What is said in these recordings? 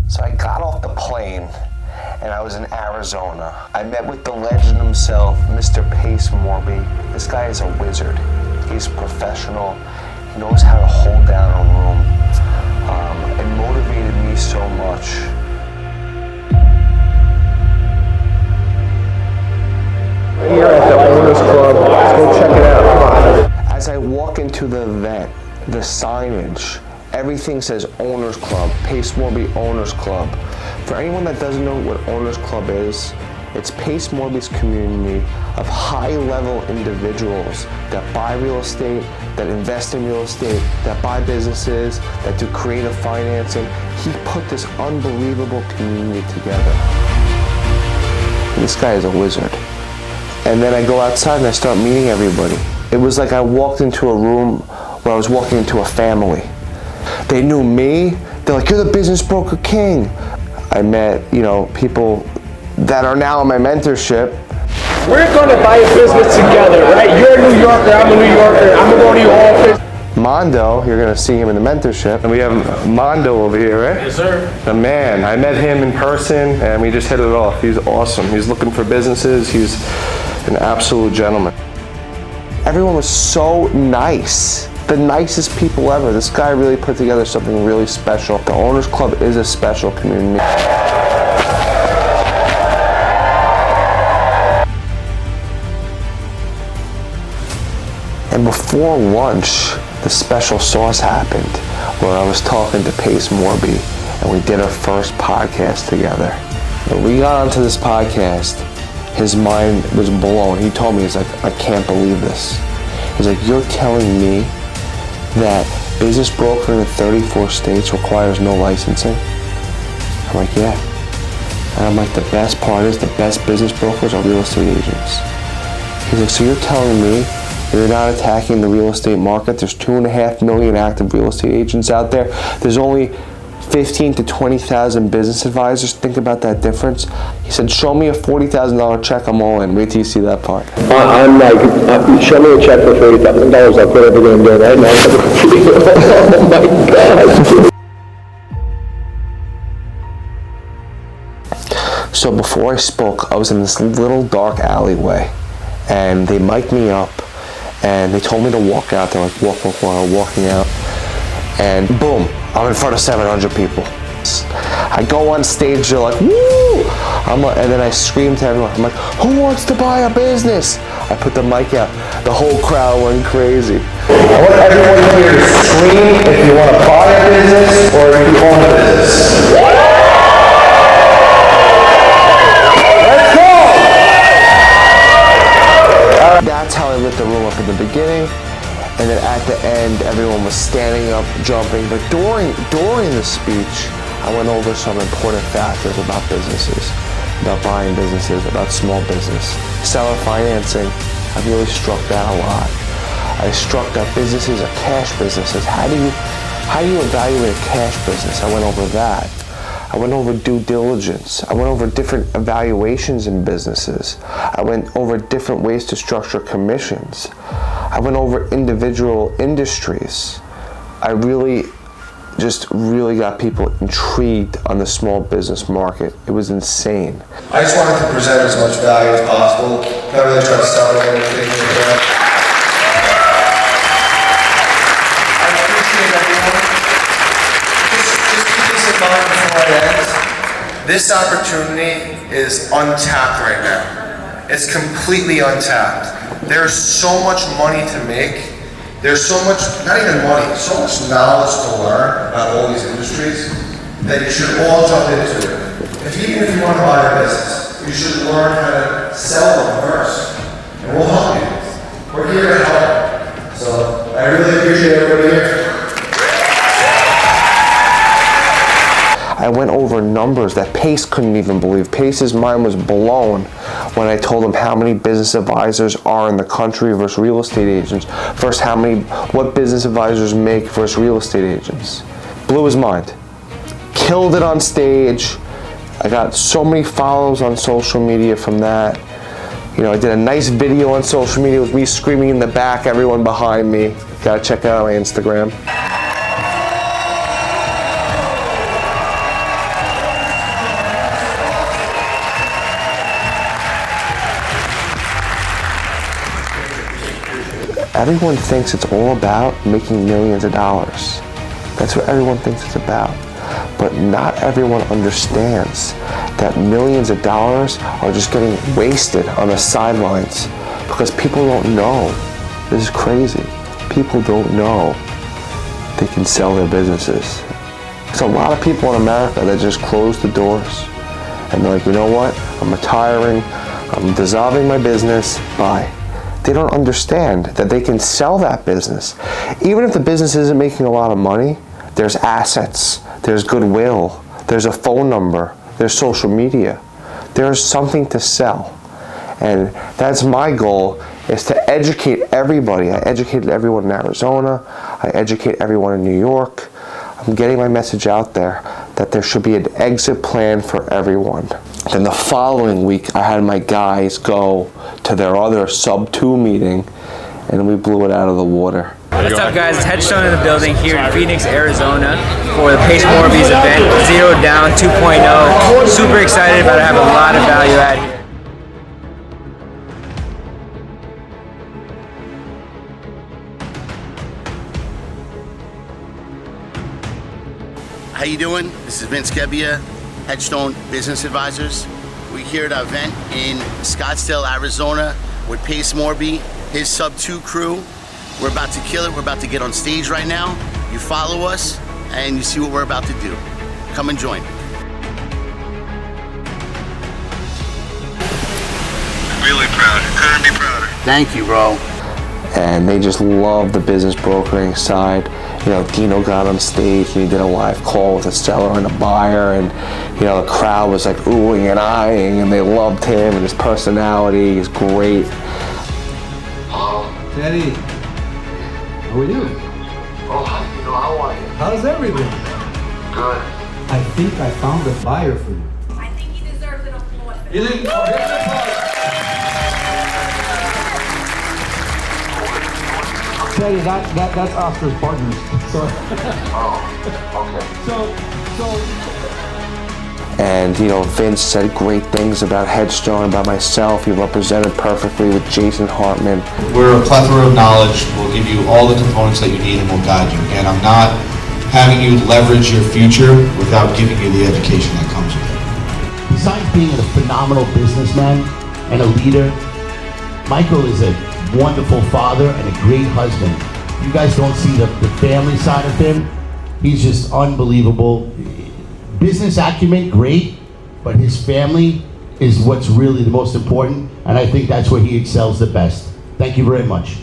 So I got off the plane and I was in Arizona. I met with the legend himself, Mr. Pace Morby. This guy is a wizard. He's professional. He knows how to hold down a room. It motivated me so much. Here at the Owners Club, let's go check it out, come on. As I walk into the event, the signage, everything says Owners Club, Pace Morby Owners Club. For anyone that doesn't know what Owners Club is, it's Pace Morby's community of high-level individuals that buy real estate, that invest in real estate, that buy businesses, that do creative financing. He put this unbelievable community together. This guy is a wizard. And then I go outside and I start meeting everybody. It was like I walked into a room where I was walking into a family. They knew me. They're like, "You're the business broker king." I met, people that are now in my mentorship. We're going to buy a business together, right? You're a New Yorker, I'm a New Yorker, I'm going to go to your office. Mondo, you're going to see him in the mentorship. And we have Mondo over here, right? Yes, sir. The man. I met him in person and we just hit it off. He's awesome. He's looking for businesses. He's an absolute gentleman. Everyone was so nice. The nicest people ever. This guy really put together something really special. The Owners Club is a special community. And before lunch, the special sauce happened where I was talking to Pace Morby and we did our first podcast together. When we got onto this podcast, his mind was blown. He told me, he's like, "I can't believe this." He's like, "You're telling me that business brokering in 34 states requires no licensing?" I'm like, "Yeah." And I'm like, "The best part is the best business brokers are real estate agents." He's like, "So you're telling me you're not attacking the real estate market? There's 2.5 million active real estate agents out there. There's only 15 to 20,000 business advisors. Think about that difference." He said, "Show me a $40,000 check, I'm all in." Wait till you see that part. I'm like, show me a check for $40,000. I'll put everything I'm doing right now. Oh my God. So before I spoke, I was in this little dark alleyway and they mic'd me up and they told me to walk out. They're like, walk, walking out. And boom, I'm in front of 700 people. I go on stage, they're like, "Woo!" And then I scream to everyone, I'm like, "Who wants to buy a business?" I put the mic out. The whole crowd went crazy. I want everyone here to scream if you want to buy a business or if you own a business. Let's go! That's how I lit the room up in the beginning. And then at the end, everyone was standing up, jumping. But during the speech, I went over some important factors about businesses, about buying businesses, about small business. Seller financing, I really struck that a lot. I struck that businesses are cash businesses. How do you evaluate a cash business? I went over that. I went over due diligence. I went over different evaluations in businesses. I went over different ways to structure commissions. I went over individual industries. I really got people intrigued on the small business market. It was insane. I just wanted to present as much value as possible. Not really try to sell anything like that. I appreciate everyone. Just keep this in mind before I end. This opportunity is untapped right now. It's completely untapped. There's so much money to make. There's so much, not even money, so much knowledge to learn about all these industries that you should all jump into it. Even if you want to buy a business, you should learn how to sell them first. And we'll help you. We're here to help. So I really appreciate everybody here. I went over numbers that Pace couldn't even believe. Pace's mind was blown when I told him how many business advisors are in the country versus real estate agents, versus what business advisors make versus real estate agents. Blew his mind. Killed it on stage. I got so many follows on social media from that. I did a nice video on social media with me screaming in the back, everyone behind me. Gotta check out my Instagram. Everyone thinks it's all about making millions of dollars. That's what everyone thinks it's about. But not everyone understands that millions of dollars are just getting wasted on the sidelines because people don't know. This is crazy. People don't know they can sell their businesses. There's a lot of people in America that just close the doors and they're like, you know what? I'm retiring. I'm dissolving my business. Bye. They don't understand that they can sell that business. Even if the business isn't making a lot of money, there's assets, there's goodwill, there's a phone number, there's social media. There's something to sell. And that's my goal, is to educate everybody. I educated everyone in Arizona. I educate everyone in New York. I'm getting my message out there that there should be an exit plan for everyone. Then the following week, I had my guys go to their other sub-2 meeting, and we blew it out of the water. What's up, guys? It's Headstone in the building here in Phoenix, Arizona for the Pace Morby's event, Zero Down 2.0. Super excited about it. Have a lot of value add here. How you doing? This is Vince Gebbia, Headstone Business Advisors. We're here at our event in Scottsdale, Arizona with Pace Morby, his sub-2 crew. We're about to kill it. We're about to get on stage right now. You follow us and you see what we're about to do. Come and join. Really proud. Couldn't be prouder. Thank you, bro. And they just love the business brokering side. You know, Dino got on stage and he did a live call with a seller and a buyer, and you know, the crowd was like oohing and eyeing, and they loved him and his personality. He's great. Teddy, how are you? Oh, how are you? How's everything? Good. I think I found a buyer for you. I think he deserves an applause. You didn't? Oh, here's the applause. Teddy, that's Oscar's partners. So, And you know, Vince said great things about Headstone, about myself. He represented perfectly with Jason Hartman. We're a plethora of knowledge. We'll give you all the components that you need and we'll guide you. And I'm not having you leverage your future without giving you the education that comes with it. Besides being a phenomenal businessman and a leader, Michael is a wonderful father and a great husband. You guys don't see the family side of him. He's just unbelievable. Business acumen, great, but his family is what's really the most important, and I think that's where he excels the best. Thank you very much.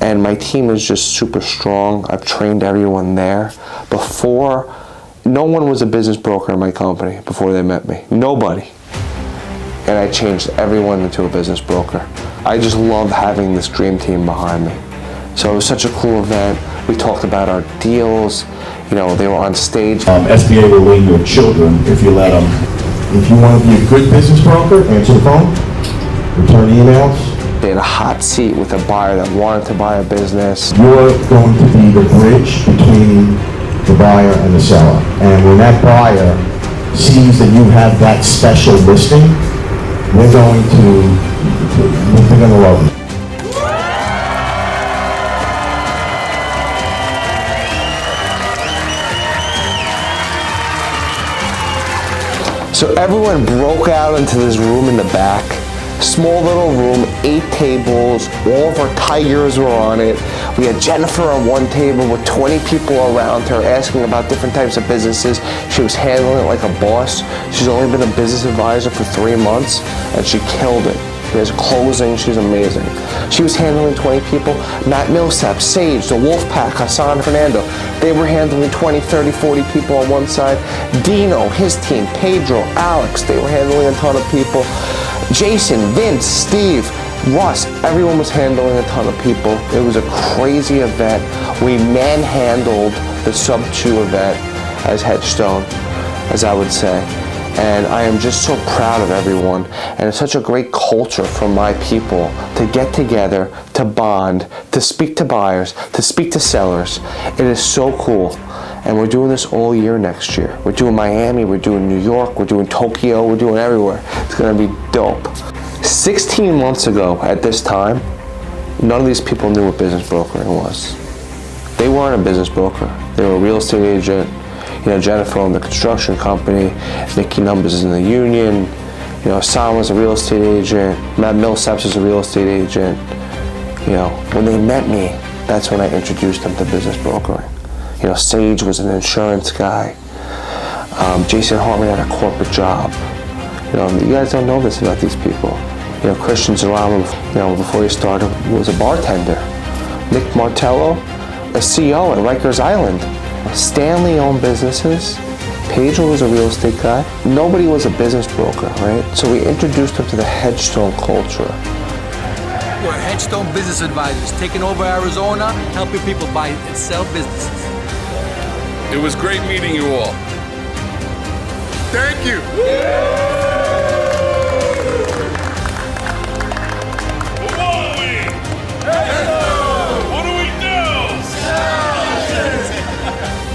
And my team is just super strong. I've trained everyone there. Before, no one was a business broker in my company before they met me. Nobody. And I changed everyone into a business broker. I just love having this dream team behind me. So it was such a cool event. We talked about our deals. You know, they were on stage. SBA will win your children if you let them. If you want to be a good business broker, answer the phone, return emails. They had a hot seat with a buyer that wanted to buy a business. You're going to be the bridge between the buyer and the seller. And when that buyer sees that you have that special listing, they're going to love you. So everyone broke out into this room in the back. Small little room, 8 tables, all of our tigers were on it. We had Jennifer on one table with 20 people around her asking about different types of businesses. She was handling it like a boss. She's only been a business advisor for 3 months and she killed it. She has closing, she's amazing. She was handling 20 people. Matt Millsap, Sage, the Wolfpack, Hassan Fernando. They were handling 20, 30, 40 people on one side. Dino, his team, Pedro, Alex, they were handling a ton of people. Jason, Vince, Steve, Russ, everyone was handling a ton of people. It was a crazy event. We manhandled the sub-2 event as Headstone, as I would say. And I am just so proud of everyone. And it's such a great culture from my people to get together, to bond, to speak to buyers, to speak to sellers. It is so cool. And we're doing this all year next year. We're doing Miami, we're doing New York, we're doing Tokyo, we're doing everywhere. It's gonna be dope. 16 months ago at this time, none of these people knew what business brokering was. They weren't a business broker. They were a real estate agent. Jennifer owned the construction company, Mickey Numbers is in the union, Sam was a real estate agent, Matt Millsaps was a real estate agent. When they met me, that's when I introduced them to business brokering. Sage was an insurance guy. Jason Hartman had a corporate job. You guys don't know this about these people. Christian Zarama, before he started, was a bartender. Nick Martello, a CEO at Rikers Island. Stanley owned businesses. Pedro was a real estate guy. Nobody was a business broker, right? So we introduced them to the Hedgestone culture. We're Hedgestone Business Advisors, taking over Arizona, helping people buy and sell businesses. It was great meeting you all. Thank you.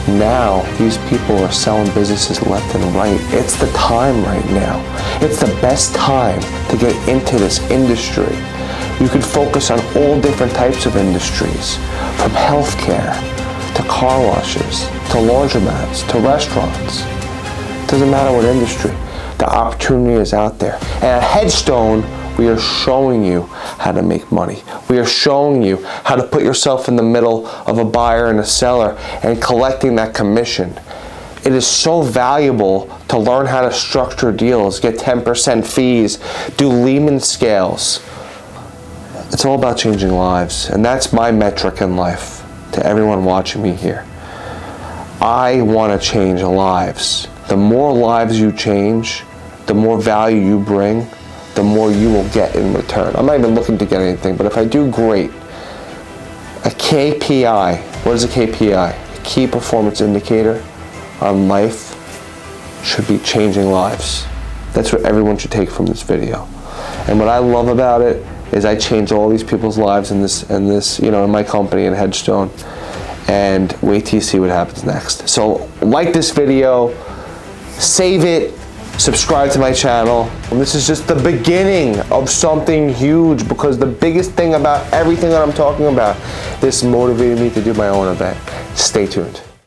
Now, these people are selling businesses left and right. It's the time right now. It's the best time to get into this industry. You could focus on all different types of industries, from healthcare, to car washes, to laundromats, to restaurants. Doesn't matter what industry. The opportunity is out there. And at Hedgestone, we are showing you how to make money. We are showing you how to put yourself in the middle of a buyer and a seller and collecting that commission. It is so valuable to learn how to structure deals, get 10% fees, do Lehman scales. It's all about changing lives, and that's my metric in life to everyone watching me here. I want to change lives. The more lives you change, the more value you bring, the more you will get in return. I'm not even looking to get anything, but if I do great, a KPI, what is a KPI? A key performance indicator on life should be changing lives. That's what everyone should take from this video. And what I love about it is I change all these people's lives in my company in Hedgestone, and wait till you see what happens next. So like this video, save it, subscribe to my channel. And this is just the beginning of something huge, because the biggest thing about everything that I'm talking about, this motivated me to do my own event. Stay tuned.